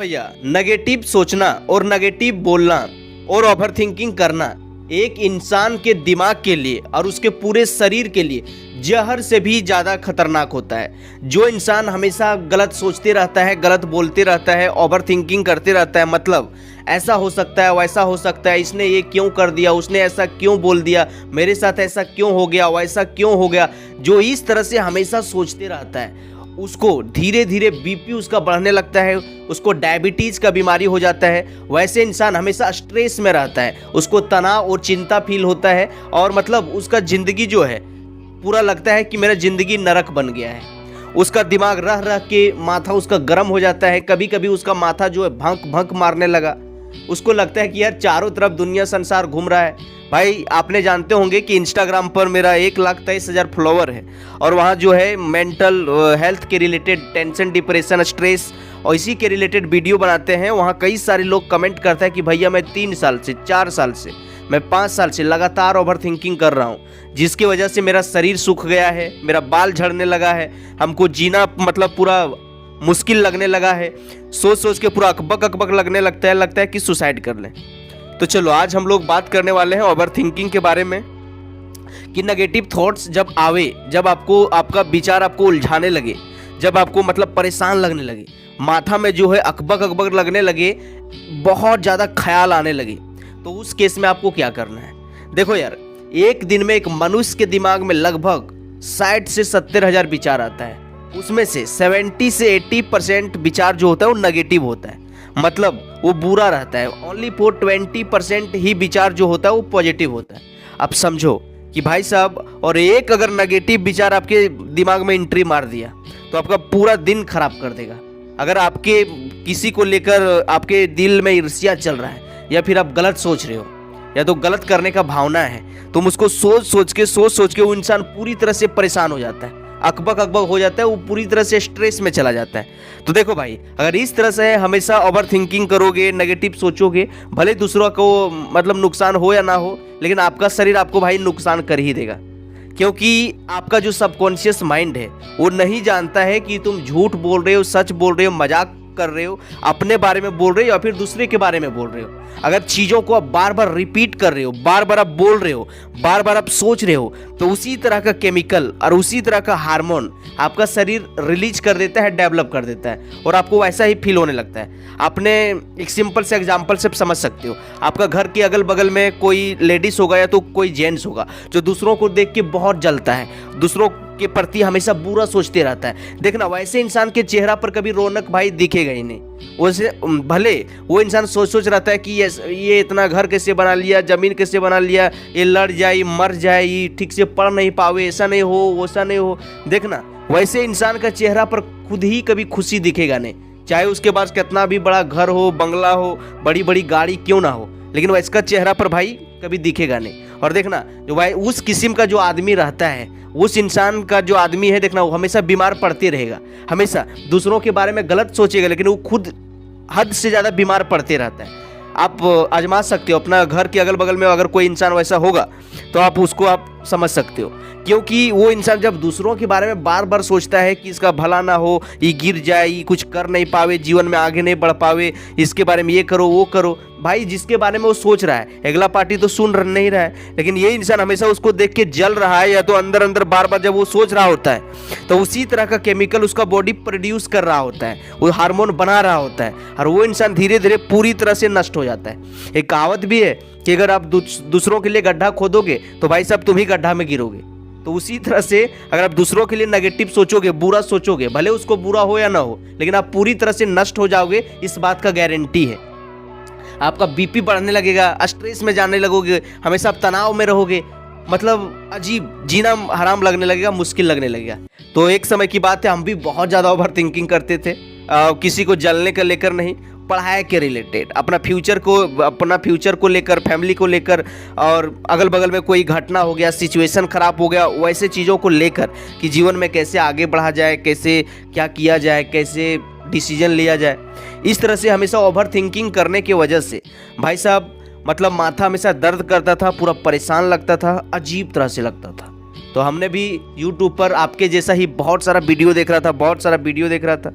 भैया, नेगेटिव सोचना और नेगेटिव बोलना और ओवर थिंकिंग करना एक इंसान के दिमाग के लिए और उसके पूरे शरीर के लिए जहर से भी ज़्यादा खतरनाक होता है। जो इंसान हमेशा गलत सोचते रहता है, गलत बोलते रहता है, ओवर थिंकिंग करते रहता है, मतलब ऐसा हो सकता है, वैसा हो सकता है, इसने ये क्यों कर दिया, उसने ऐसा क्यों बोल दिया, मेरे साथ ऐसा क्यों हो गया, वैसा क्यों हो गया, जो इस तरह से हमेशा सोचते रहता है उसको धीरे धीरे बीपी उसका बढ़ने लगता है, उसको डायबिटीज़ का बीमारी हो जाता है। वैसे इंसान हमेशा स्ट्रेस में रहता है, उसको तनाव और चिंता फील होता है और मतलब उसका ज़िंदगी जो है पूरा लगता है कि मेरा ज़िंदगी नरक बन गया है। उसका दिमाग रह रह के माथा उसका गर्म हो जाता है, कभी कभी उसका माथा जो है भंक भंक मारने लगा, उसको लगता है कि यार चारों तरफ दुनिया संसार घूम रहा है। भाई आपने जानते होंगे कि इंस्टाग्राम पर मेरा 1,23,000 फॉलोवर है और वहाँ जो है मेंटल हेल्थ के रिलेटेड टेंशन, डिप्रेशन, स्ट्रेस और इसी के रिलेटेड वीडियो बनाते हैं। वहाँ कई सारे लोग कमेंट करते हैं कि भैया मैं 3 साल से, 4 साल से, मैं 5 साल से लगातार ओवर थिंकिंग कर रहा हूँ, जिसकी वजह से मेरा शरीर सूख गया है, मेरा बाल झड़ने लगा है, हमको जीना मतलब पूरा मुश्किल लगने लगा है, सोच सोच के पूरा अकबक अकबक लगने लगता है कि सुसाइड कर लें। तो चलो आज हम लोग बात करने वाले हैं ओवर थिंकिंग के बारे में कि नेगेटिव थॉट्स जब आवे, जब आपको आपका विचार आपको उलझाने लगे, जब आपको मतलब परेशान लगने लगे, माथा में जो है अकबक अकबक लगने लगे, बहुत ज़्यादा ख्याल आने लगे, तो उस केस में आपको क्या करना है। देखो यार, एक दिन में एक मनुष्य के दिमाग में लगभग 60 से 70 हज़ार विचार आता है, उसमें से 70 से 80% विचार जो होता है वो नेगेटिव होता है, मतलब वो बुरा रहता है। ओनली फॉर 20% ही विचार जो होता है वो पॉजिटिव होता है। अब समझो कि भाई साहब, और एक अगर नेगेटिव विचार आपके दिमाग में एंट्री मार दिया तो आपका पूरा दिन खराब कर देगा। अगर आपके किसी को लेकर आपके दिल में ईर्ष्या चल रहा है या फिर आप गलत सोच रहे हो या तो गलत करने का भावना है, तुम उसको सोच सोच के वो इंसान पूरी तरह से परेशान हो जाता है, अकबक अकबक हो जाता है, वो पूरी तरह से स्ट्रेस में चला जाता है। तो देखो भाई, अगर इस तरह से हमेशा ओवर थिंकिंग करोगे, नेगेटिव सोचोगे, भले दूसरों को मतलब नुकसान हो या ना हो, लेकिन आपका शरीर आपको भाई नुकसान कर ही देगा, क्योंकि आपका जो सबकॉन्शियस माइंड है वो नहीं जानता है कि तुम झूठ बोल रहे हो, सच बोल रहे हो, मजाक कर रहे हो, अपने बारे में बोल रहे हो या फिर दूसरे के बारे में बोल रहे हो। अगर चीज़ों को आप बार बार रिपीट कर रहे हो, बार बार आप बोल रहे हो, बार बार आप सोच रहे हो, तो उसी तरह का केमिकल और उसी तरह का हार्मोन आपका शरीर रिलीज कर देता है, डेवलप कर देता है और आपको वैसा ही फील होने लगता है। आपने एक सिंपल से एग्जांपल से समझ सकते हो, आपका घर के अगल बगल में कोई लेडीज होगा या तो कोई जेंट्स होगा जो दूसरों को देख के बहुत जलता है, दूसरों के प्रति हमेशा बुरा सोचते रहता है। देखना, वैसे इंसान के चेहरा पर कभी रौनक भाई दिखेगा ही नहीं। वैसे भले वो इंसान सोच रहता है कि ये इतना घर कैसे बना लिया, ज़मीन कैसे बना लिया, ये लड़ जाए, मर जाए, ये ठीक से पढ़ नहीं पावे, ऐसा नहीं हो, वैसा नहीं हो। देखना, वैसे इंसान का चेहरा पर खुद ही कभी खुशी दिखेगा नहीं, चाहे उसके पास कितना भी बड़ा घर हो, बंगला हो, बड़ी बड़ी गाड़ी क्यों ना हो, लेकिन वैसा चेहरा पर भाई कभी दिखेगा नहीं। और देखना, जो भाई उस किस्म का जो आदमी रहता है, उस इंसान का जो आदमी है, देखना वो हमेशा बीमार पड़ते रहेगा, हमेशा दूसरों के बारे में गलत सोचेगा, लेकिन वो खुद हद से ज़्यादा बीमार पड़ते रहता है। आप आजमा सकते हो, अपना घर के अगल बगल में अगर कोई इंसान वैसा होगा तो आप उसको आप समझ सकते हो, क्योंकि वो इंसान जब दूसरों के बारे में बार बार सोचता है कि इसका भला ना हो, ये गिर जाए, ये कुछ कर नहीं पावे, जीवन में आगे नहीं बढ़ पावे, इसके बारे में ये करो वो करो, भाई जिसके बारे में वो सोच रहा है अगला पार्टी तो सुन नहीं रहा है, लेकिन ये इंसान हमेशा उसको देख के जल रहा है, या तो अंदर अंदर बार बार जब वो सोच रहा होता है तो उसी तरह का केमिकल उसका बॉडी प्रोड्यूस कर रहा होता है, वो हार्मोन बना रहा होता है और वो इंसान धीरे धीरे पूरी तरह से नष्ट हो जाता है। एक कहावत भी है कि अगर आप दूसरों के लिए गड्ढा खोदोगे तो भाई साहब तुम ही गड्ढा में गिरोगे। तो उसी तरह से अगर आप दूसरों के लिए नेगेटिव सोचोगे, बुरा सोचोगे, भले उसको बुरा हो या ना हो, लेकिन आप पूरी तरह से नष्ट हो जाओगे, इस बात का गारंटी है। आपका बीपी बढ़ने लगेगा, स्ट्रेस में जाने लगोगे, हमेशा आप तनाव में रहोगे, मतलब अजीब, जीना हराम लगने लगेगा, मुश्किल लगने लगेगा। तो एक समय की बात है, हम भी बहुत ज़्यादा ओवर थिंकिंग करते थे, किसी को जलने का लेकर नहीं, पढ़ाई के रिलेटेड, अपना फ्यूचर को लेकर, फैमिली को लेकर, और अगल बगल में कोई घटना हो गया, सिचुएशन ख़राब हो गया, वैसे चीज़ों को लेकर कि जीवन में कैसे आगे बढ़ा जाए, कैसे क्या किया जाए, कैसे डिसीजन लिया जाए। इस तरह से हमेशा ओवर थिंकिंग करने की वजह से भाई साहब मतलब माथा हमेशा दर्द करता था, पूरा परेशान लगता था, अजीब तरह से लगता था। तो हमने भी यूट्यूब पर आपके जैसा ही बहुत सारा वीडियो देख रहा था।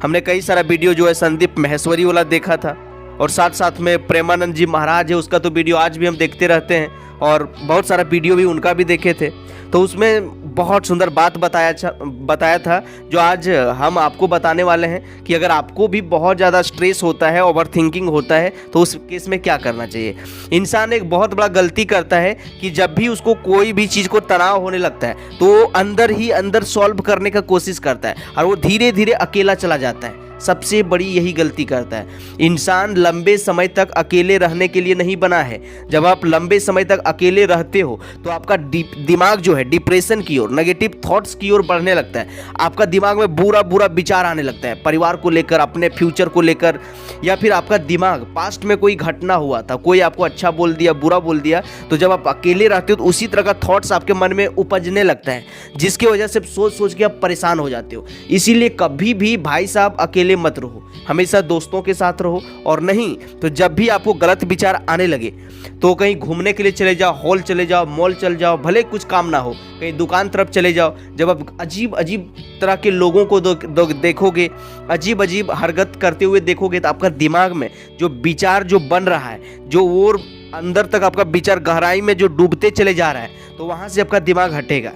हमने कई सारा वीडियो जो है संदीप माहेश्वरी वाला देखा था, और साथ साथ में प्रेमानंद जी महाराज है, उसका तो वीडियो आज भी हम देखते रहते हैं, और बहुत सारा वीडियो भी उनका भी देखे थे। तो उसमें बहुत सुंदर बात बताया था जो आज हम आपको बताने वाले हैं कि अगर आपको भी बहुत ज़्यादा स्ट्रेस होता है, ओवर थिंकिंग होता है, तो उस केस में क्या करना चाहिए। इंसान एक बहुत बड़ा गलती करता है कि जब भी उसको कोई भी चीज़ को तनाव होने लगता है तो वो अंदर ही अंदर सॉल्व करने का कोशिश करता है, और वो धीरे धीरे अकेला चला जाता है। सबसे बड़ी यही गलती करता है इंसान। लंबे समय तक अकेले रहने के लिए नहीं बना है। जब आप लंबे समय तक अकेले रहते हो तो आपका दिमाग जो है डिप्रेशन की ओर, नेगेटिव थॉट्स की ओर बढ़ने लगता है। आपका दिमाग में बुरा बुरा विचार आने लगता है, परिवार को लेकर, अपने फ्यूचर को लेकर, या फिर आपका दिमाग पास्ट में कोई घटना हुआ था, कोई आपको अच्छा बोल दिया, बुरा बोल दिया, तो जब आप अकेले रहते हो तो उसी तरह का थॉट्स आपके मन में उपजने लगता है, जिसकी वजह से सोच सोच के आप परेशान हो जाते हो। इसीलिए कभी भी भाई साहब अकेले मत रहो, हमेशा दोस्तों के साथ रहो। और नहीं तो जब भी आपको गलत विचार आने लगे तो कहीं घूमने के लिए चले जाओ, हॉल चले जाओ, मॉल चले जाओ, भले कुछ काम ना हो, कहीं दुकान तरफ चले जाओ। जब आप अजीब अजीब तरह के लोगों को देखोगे, अजीब अजीब हरकत करते हुए देखोगे, तो आपका दिमाग में जो विचार जो बन रहा है, जो और अंदर तक आपका विचार गहराई में जो डूबते चले जा रहा है, तो वहां से आपका दिमाग हटेगा।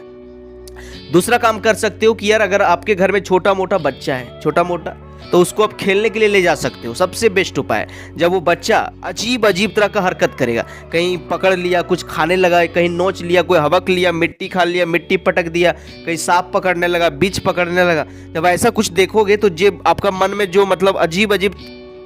दूसरा काम कर सकते हो कि यार अगर आपके घर में छोटा मोटा बच्चा है, छोटा मोटा, तो उसको आप खेलने के लिए ले जा सकते हो। सबसे बेस्ट उपाय, जब वो बच्चा अजीब अजीब तरह का हरकत करेगा, कहीं पकड़ लिया कुछ खाने लगा, कहीं नोच लिया, कोई हवक लिया, मिट्टी खा लिया, मिट्टी पटक दिया, कहीं सांप पकड़ने लगा, बिच्छू पकड़ने लगा, जब ऐसा कुछ देखोगे तो जो आपका मन में जो मतलब अजीब अजीब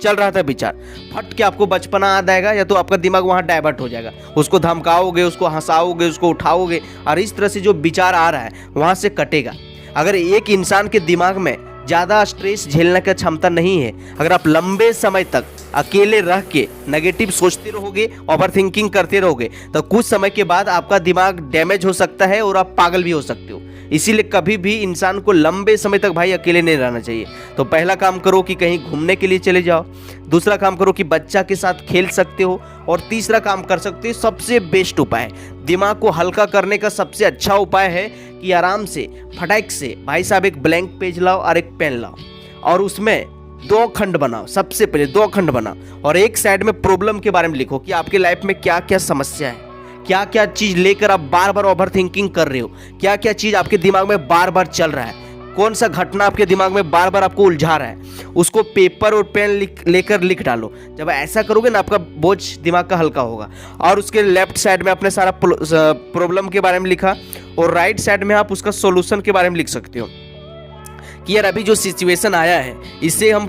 चल रहा था विचार, फट के आपको बचपना याद आएगा, या तो आपका दिमाग वहाँ डाइवर्ट हो जाएगा। उसको धमकाओगे, उसको हंसाओगे, उसको उठाओगे, और इस तरह से जो विचार आ रहा है वहाँ से कटेगा। अगर एक इंसान के दिमाग में ज़्यादा स्ट्रेस झेलने की क्षमता नहीं है, अगर आप लंबे समय तक अकेले रह के नेगेटिव सोचते रहोगे, ओवर थिंकिंग करते रहोगे, तो कुछ समय के बाद आपका दिमाग डैमेज हो सकता है और आप पागल भी हो सकते हो। इसीलिए कभी भी इंसान को लंबे समय तक भाई अकेले नहीं रहना चाहिए। तो पहला काम करो कि कहीं घूमने के लिए चले जाओ, दूसरा काम करो कि बच्चा के साथ खेल सकते हो, और तीसरा काम कर सकते हो, सबसे बेस्ट उपाय, दिमाग को हल्का करने का सबसे अच्छा उपाय है कि आराम से फटाक से भाई साहब एक ब्लैंक पेज लाओ और एक पेन लाओ, और उसमें 2 खंड बनाओ। सबसे पहले 2 खंड बनाओ, और एक साइड में प्रॉब्लम के बारे में लिखो कि आपके लाइफ में क्या क्या समस्या है, क्या क्या चीज़ लेकर आप बार बार ओवर थिंकिंग कर रहे हो, क्या क्या चीज़ आपके दिमाग में बार बार चल रहा है, कौन सा घटना आपके दिमाग में बार बार आपको उलझा रहा है, उसको पेपर और पेन लेकर लिख डालो। जब ऐसा करोगे ना, आपका बोझ दिमाग का हल्का होगा। और उसके लेफ्ट साइड में आपने सारा प्रॉब्लम के बारे में लिखा, और राइट साइड में आप उसका सॉल्यूशन के बारे में लिख सकते हो कि यार अभी जो सिचुएशन आया है इससे हम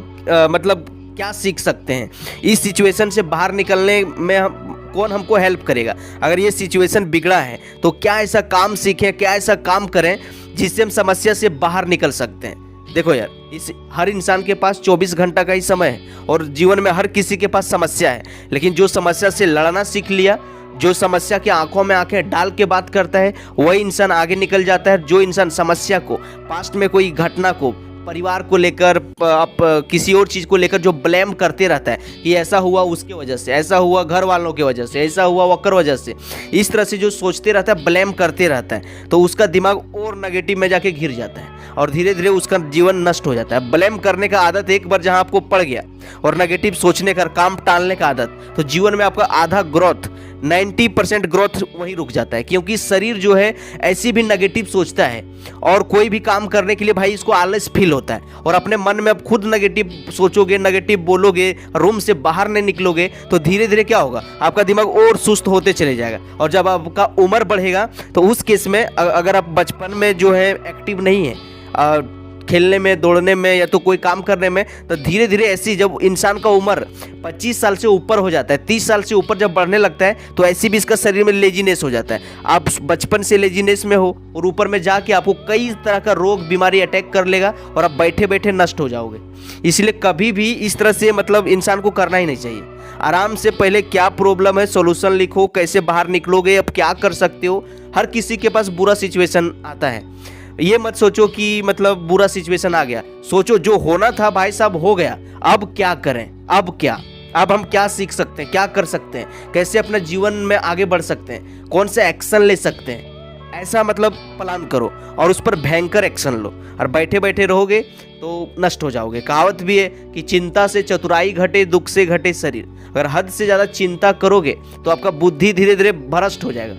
मतलब क्या सीख सकते हैं, इस सिचुएशन से बाहर निकलने में कौन हमको हेल्प करेगा, अगर ये सिचुएशन बिगड़ा है तो क्या ऐसा काम सीखें, क्या ऐसा काम करें जिससे हम समस्या से बाहर निकल सकते हैं। देखो यार, इस हर इंसान के पास 24 घंटा का ही समय है, और जीवन में हर किसी के पास समस्या है, लेकिन जो समस्या से लड़ना सीख लिया, जो समस्या के आंखों में आंखें डाल के बात करता है, वही इंसान आगे निकल जाता है। जो इंसान समस्या को, पास्ट में कोई घटना को, परिवार को लेकर, आप किसी और चीज़ को लेकर जो ब्लेम करते रहता है कि ऐसा हुआ उसके वजह से, ऐसा हुआ घर वालों की वजह से, ऐसा हुआ वक्र वजह से, इस तरह से जो सोचते रहता है, ब्लेम करते रहता है, तो उसका दिमाग और नेगेटिव में जाके घिर जाता है, और धीरे धीरे उसका जीवन नष्ट हो जाता है। ब्लेम करने का आदत एक बार जहां आपको पड़ गया, और नेगेटिव सोचने का, काम टालने का आदत, तो जीवन में आपका आधा ग्रोथ, 90% ग्रोथ वहीं रुक जाता है। क्योंकि शरीर जो है ऐसी भी नेगेटिव सोचता है, और कोई भी काम करने के लिए भाई इसको आलस फील होता है, और अपने मन में अब खुद नेगेटिव सोचोगे, नेगेटिव बोलोगे, रूम से बाहर नहीं निकलोगे, तो धीरे धीरे क्या होगा, आपका दिमाग और सुस्त होते चले जाएगा। और जब आपका उम्र बढ़ेगा तो उस केस में अगर आप बचपन में जो है एक्टिव नहीं है खेलने में, दौड़ने में, या तो कोई काम करने में, तो धीरे धीरे ऐसी जब इंसान का उम्र 25 साल से ऊपर हो जाता है, 30 साल से ऊपर जब बढ़ने लगता है, तो ऐसी भी इसका शरीर में लेजीनेस हो जाता है। आप बचपन से लेजीनेस में हो, और ऊपर में जाके आपको कई तरह का रोग बीमारी अटैक कर लेगा, और आप बैठे बैठे नष्ट हो जाओगे। इसलिए कभी भी इस तरह से मतलब इंसान को करना ही नहीं चाहिए। आराम से पहले क्या प्रॉब्लम है, सॉल्यूशन लिखो, कैसे बाहर निकलोगे, अब क्या कर सकते हो। हर किसी के पास बुरा सिचुएशन आता है, ये मत सोचो कि मतलब बुरा सिचुएशन आ गया, सोचो जो होना था भाई साहब हो गया, अब क्या करें, अब क्या, अब हम क्या सीख सकते हैं, क्या कर सकते हैं, कैसे अपने जीवन में आगे बढ़ सकते हैं, कौन से एक्शन ले सकते हैं। ऐसा मतलब प्लान करो और उस पर भयंकर एक्शन लो। और बैठे बैठे रहोगे तो नष्ट हो जाओगे। कहावत भी है कि चिंता से चतुराई घटे, दुख से घटे शरीर। अगर हद से ज़्यादा चिंता करोगे तो आपका बुद्धि धीरे धीरे भ्रष्ट हो जाएगा,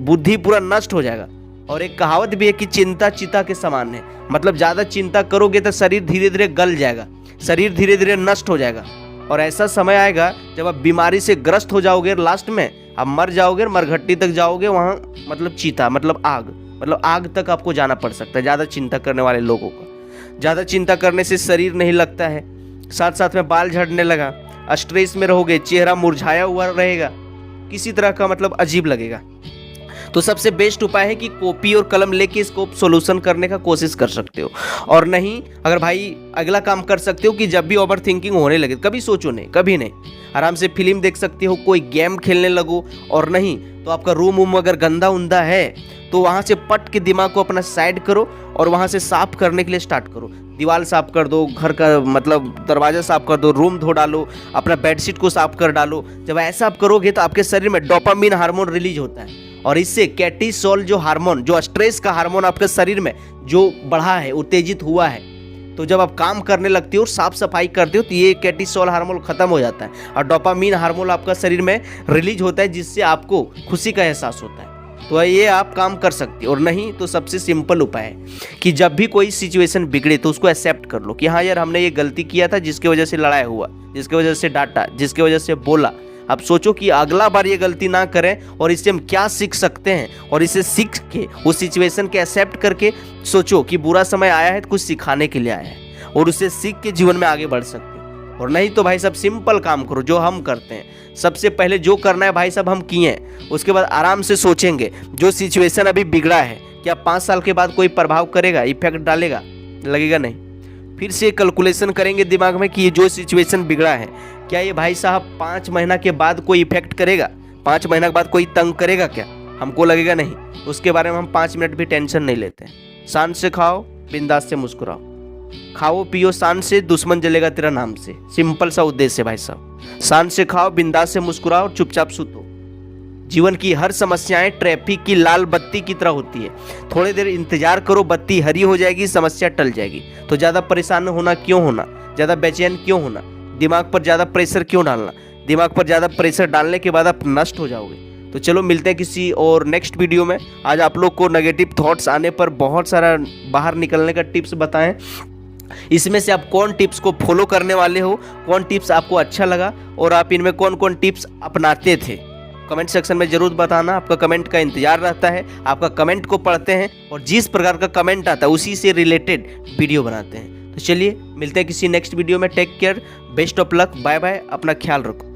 बुद्धि पूरा नष्ट हो जाएगा। और एक कहावत भी है कि चिंता चिता के समान है, मतलब ज़्यादा चिंता करोगे तो शरीर धीरे धीरे गल जाएगा, शरीर धीरे धीरे नष्ट हो जाएगा। और ऐसा समय आएगा जब आप बीमारी से ग्रस्त हो जाओगे, लास्ट में आप मर जाओगे, मरघट्टी तक जाओगे, वहाँ मतलब चीता मतलब आग तक आपको जाना पड़ सकता है। ज़्यादा चिंता करने वाले लोगों को, ज़्यादा चिंता करने से शरीर नहीं लगता है, साथ साथ में बाल झड़ने लगा, स्ट्रेस में रहोगे, चेहरा मुरझाया हुआ रहेगा, किसी तरह का मतलब अजीब लगेगा। तो सबसे बेस्ट उपाय है कि कॉपी और कलम लेके इसको सोल्यूशन करने का कोशिश कर सकते हो। और नहीं, अगर भाई अगला काम कर सकते हो कि जब भी ओवर थिंकिंग होने लगे, कभी सोचो नहीं, कभी नहीं, आराम से फिल्म देख सकते हो, कोई गेम खेलने लगो। और नहीं तो आपका रूम अगर गंदा उंदा है तो वहाँ से पट के दिमाग को अपना साइड करो और वहाँ से साफ करने के लिए स्टार्ट करो। दीवार साफ कर दो, घर का मतलब दरवाज़ा साफ कर दो, रूम धो डालो, अपना बेडशीट को साफ कर डालो। जब ऐसा आप करोगे तो आपके शरीर में डोपामिन हार्मोन रिलीज होता है और इससे कैर्टिसोल जो हार्मोन, जो स्ट्रेस का हार्मोन आपके शरीर में जो बढ़ा है, उत्तेजित हुआ है, तो जब आप काम करने लगते हो और साफ सफाई करते हो तो ये कैर्टिसोल हार्मोन खत्म हो जाता है और डोपामिन हार्मोन आपका शरीर में रिलीज होता है, जिससे आपको खुशी का एहसास होता है। तो ये आप काम कर सकते हो। और नहीं तो सबसे सिंपल उपाय है कि जब भी कोई सिचुएशन बिगड़े तो उसको एक्सेप्ट कर लो कि हाँ यार, हमने ये गलती किया था, जिसकी वजह से लड़ाई हुआ, जिसकी वजह से डांटा, जिसकी वजह से बोला। अब सोचो कि अगला बार ये गलती ना करें और इससे हम क्या सीख सकते हैं, और इसे सीख के उस सिचुएशन के एक्सेप्ट करके सोचो कि बुरा समय आया है तो कुछ सिखाने के लिए आया है और उसे सीख के जीवन में आगे बढ़ सकते हैं। और नहीं तो भाई सब सिंपल काम करो जो हम करते हैं। सबसे पहले जो करना है भाई सब हम किए हैं, उसके बाद आराम से सोचेंगे जो सिचुएशन अभी बिगड़ा है क्या 5 साल के बाद कोई प्रभाव करेगा, इफेक्ट डालेगा, लगेगा नहीं। फिर से कैलकुलेशन करेंगे दिमाग में कि ये जो सिचुएशन बिगड़ा है क्या ये भाई साहब 5 महीना के बाद कोई इफेक्ट करेगा, 5 महीना के बाद कोई तंग करेगा क्या, हमको लगेगा नहीं। उसके बारे में हम 5 मिनट भी टेंशन नहीं लेते। शान से खाओ, बिंदास से मुस्कुराओ, खाओ पियो शान से, दुश्मन जलेगा तेरा नाम से। सिंपल सा उद्देश्य है भाई साहब। शान से खाओ, बिंदास से मुस्कुराओ और चुपचाप सुतो। जीवन की हर समस्याएं ट्रैफिक की लाल बत्ती की तरह होती है, थोड़ी देर इंतजार करो, बत्ती हरी हो जाएगी, समस्या टल जाएगी। तो ज़्यादा परेशान होना क्यों होना, ज़्यादा बेचैन क्यों होना, दिमाग पर ज़्यादा प्रेशर क्यों डालना। दिमाग पर ज़्यादा प्रेशर डालने के बाद आप नष्ट हो जाओगे। तो चलो मिलते हैं किसी और नेक्स्ट वीडियो में। आज आप लोग को नेगेटिव थॉट्स आने पर बहुत सारा बाहर निकलने का टिप्स बताएं। इसमें से आप कौन टिप्स को फॉलो करने वाले हो, कौन टिप्स आपको अच्छा लगा और आप इनमें कौन कौन टिप्स अपनाते थे, कमेंट सेक्शन में जरूर बताना। आपका कमेंट का इंतजार रहता है, आपका कमेंट को पढ़ते हैं और जिस प्रकार का कमेंट आता है उसी से रिलेटेड वीडियो बनाते हैं। तो चलिए मिलते हैं किसी नेक्स्ट वीडियो में। Take care, best of luck, bye bye, अपना ख्याल रखो।